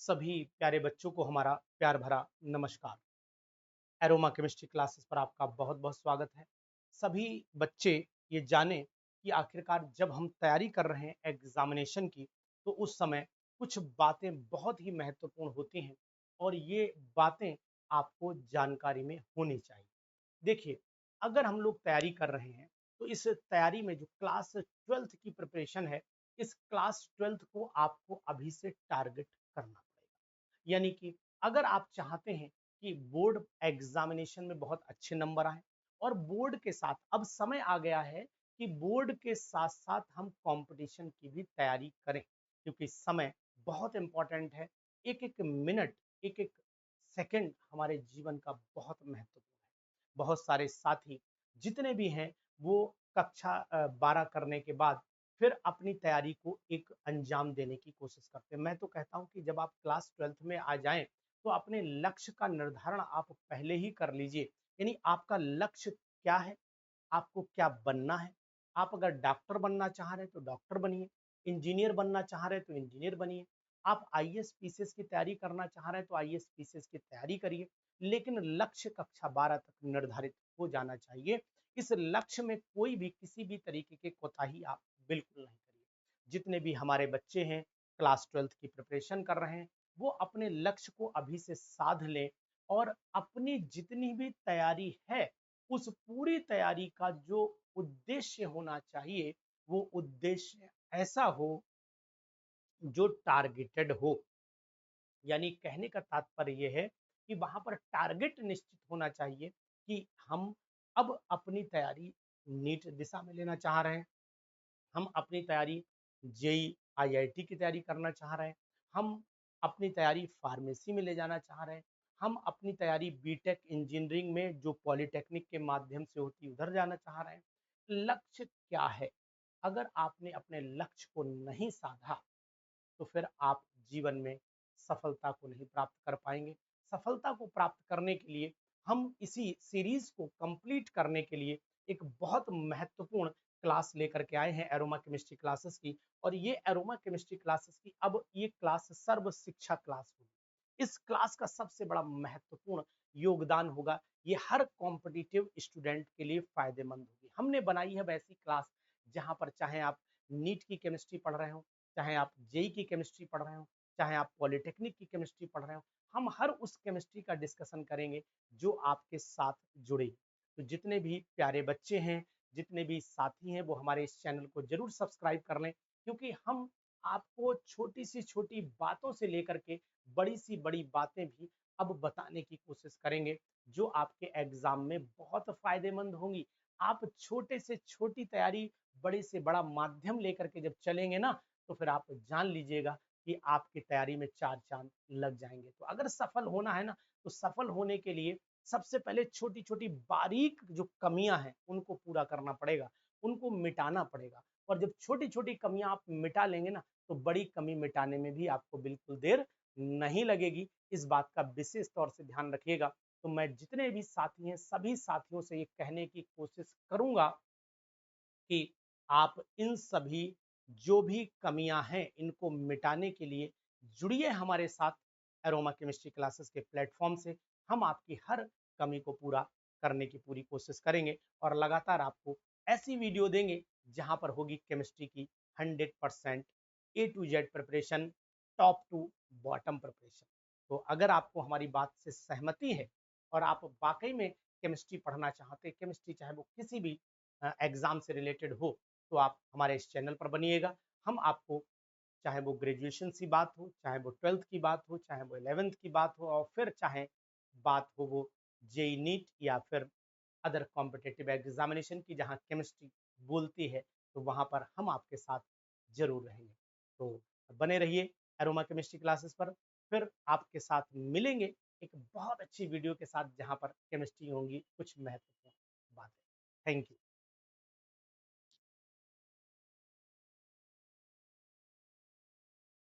सभी प्यारे बच्चों को हमारा प्यार भरा नमस्कार। एरोमा केमिस्ट्री क्लासेस पर आपका बहुत बहुत स्वागत है। सभी बच्चे ये जाने कि आखिरकार जब हम तैयारी कर रहे हैं एग्जामिनेशन की, तो उस समय कुछ बातें बहुत ही महत्वपूर्ण होती हैं और ये बातें आपको जानकारी में होनी चाहिए। देखिए, अगर हम लोग तैयारी कर रहे हैं तो इस तैयारी में जो क्लास 12th की प्रिपरेशन है, इस क्लास 12th को आपको अभी से टारगेट करना पड़ेगा। यानी कि अगर आप चाहते हैं कि बोर्ड एग्जामिनेशन में बहुत अच्छे नंबर आए और बोर्ड के साथ अब समय आ गया है कि बोर्ड के साथ साथ हम कंपटीशन की भी तैयारी करें, क्योंकि समय बहुत इंपॉर्टेंट है। एक एक मिनट, एक एक सेकंड हमारे जीवन का बहुत महत्वपूर्ण है। बहुत सारे साथी जितने भी हैं वो कक्षा 12 करने के बाद फिर अपनी तैयारी को एक अंजाम देने की कोशिश करते हैं। मैं तो कहता हूं कि जब आप क्लास 12th में आ जाएं तो अपने लक्ष्य का निर्धारण आप पहले ही कर लीजिए। यानी आपका लक्ष्य क्या है, आपको क्या बनना है। आप अगर डॉक्टर बनना चाह रहे हैं तो डॉक्टर बनिए, इंजीनियर बनना चाह रहे हैं तो इंजीनियर बनिए, आप आईएएस पीसीएस की तैयारी करना चाह रहे हैं तो आईएएस पीसीएस की तैयारी करिए। लेकिन लक्ष्य कक्षा 12 तक निर्धारित हो जाना चाहिए। इस लक्ष्य में कोई भी किसी भी तरीके की कोताही आप बिल्कुल नहीं करिए। जितने भी हमारे बच्चे हैं क्लास 12th की प्रिपरेशन कर रहे हैं, वो अपने लक्ष्य को अभी से साध लें और अपनी जितनी भी तैयारी है उस पूरी तैयारी का जो उद्देश्य होना चाहिए, वो उद्देश्य ऐसा हो जो टारगेटेड हो। यानी कहने का तात्पर्य यह है कि वहां पर टारगेट निश्चित होना चाहिए कि हम अब अपनी तैयारी नीट दिशा में लेना चाह रहे हैं, हम अपनी तैयारी जेई आईआईटी की तैयारी करना चाह रहे हैं, हम अपनी तैयारी फार्मेसी में ले जाना चाह रहे हैं, हम अपनी तैयारी बीटेक इंजीनियरिंग में जो पॉलिटेक्निक के माध्यम से होती है उधर जाना चाह रहे हैं। लक्ष्य क्या है? अगर आपने अपने लक्ष्य को नहीं साधा तो फिर आप जीवन में सफलता को नहीं प्राप्त कर पाएंगे। सफलता को प्राप्त करने के लिए हम इसी सीरीज को कंप्लीट करने के लिए एक बहुत महत्वपूर्ण क्लास लेकर के आए हैं एरोमा केमिस्ट्री क्लासेस की। और ये एरोमा केमिस्ट्री क्लासेस की अब ये क्लास सर्व शिक्षा क्लास होगी। इस क्लास का सबसे बड़ा महत्वपूर्ण योगदान होगा, ये हर कॉम्पिटिटिव स्टूडेंट के लिए फायदेमंद होगी। हमने बनाई है वैसी क्लास जहां पर चाहे आप नीट की केमिस्ट्री पढ़ रहे हो, चाहे आप जेई की केमिस्ट्री पढ़ रहे हो, चाहे आप पॉलिटेक्निक की केमिस्ट्री पढ़ रहे हो, हम हर उस केमिस्ट्री का डिस्कशन करेंगे जो आपके साथ जुड़े। तो जितने भी प्यारे बच्चे हैं, जितने भी साथी हैं, वो हमारे इस चैनल को जरूर सब्सक्राइब कर लें, क्योंकि हम आपको छोटी सी छोटी बातों से लेकर के बड़ी सी बड़ी बातें भी अब बताने की कोशिश करेंगे जो आपके एग्जाम में बहुत फायदेमंद होंगी। आप छोटे से छोटी तैयारी, बड़े से बड़ा माध्यम लेकर के जब चलेंगे ना, तो फिर आप जान लीजिएगा कि आपकी तैयारी में चार चांद लग जाएंगे। तो अगर सफल होना है ना, तो सफल होने के लिए सबसे पहले छोटी छोटी बारीक जो कमियां हैं उनको पूरा करना पड़ेगा, उनको मिटाना पड़ेगा। और जब छोटी छोटी कमियां आप मिटा लेंगे ना, तो बड़ी कमी मिटाने में भी आपको बिल्कुल देर नहीं लगेगी। इस बात का विशेष तौर से ध्यान रखिएगा। तो मैं जितने भी साथी हैं सभी साथियों से ये कहने की कोशिश करूंगा कि आप इन सभी जो भी कमियां हैं इनको मिटाने के लिए जुड़िए हमारे साथ एरोमा केमिस्ट्री क्लासेस के प्लेटफॉर्म से। हम आपकी हर कमी को पूरा करने की पूरी कोशिश करेंगे और लगातार आपको ऐसी वीडियो देंगे जहां पर होगी केमिस्ट्री की 100% A to Z preparation, top to bottom preparation. तो अगर आपको हमारी बात से सहमति है और आप वाकई में केमिस्ट्री पढ़ना चाहते हैं, केमिस्ट्री चाहे वो किसी भी एग्जाम से रिलेटेड हो, तो आप हमारे इस चैनल पर बनिएगा। हम आपको, चाहे वो ग्रेजुएशन की बात हो, चाहे वो 12th की बात हो, चाहे वो 11th की बात हो, और फिर चाहे बात हो वो जेई नीट या फिर अदर कॉम्पिटेटिव एग्जामिनेशन की जहां केमिस्ट्री बोलती है, तो वहां पर हम आपके साथ जरूर रहेंगे। तो बने रहिए एरोमा केमिस्ट्री क्लासेस पर। फिर आपके साथ मिलेंगे एक बहुत अच्छी वीडियो के साथ जहां पर केमिस्ट्री होंगी कुछ महत्वपूर्ण बातें। Thank you.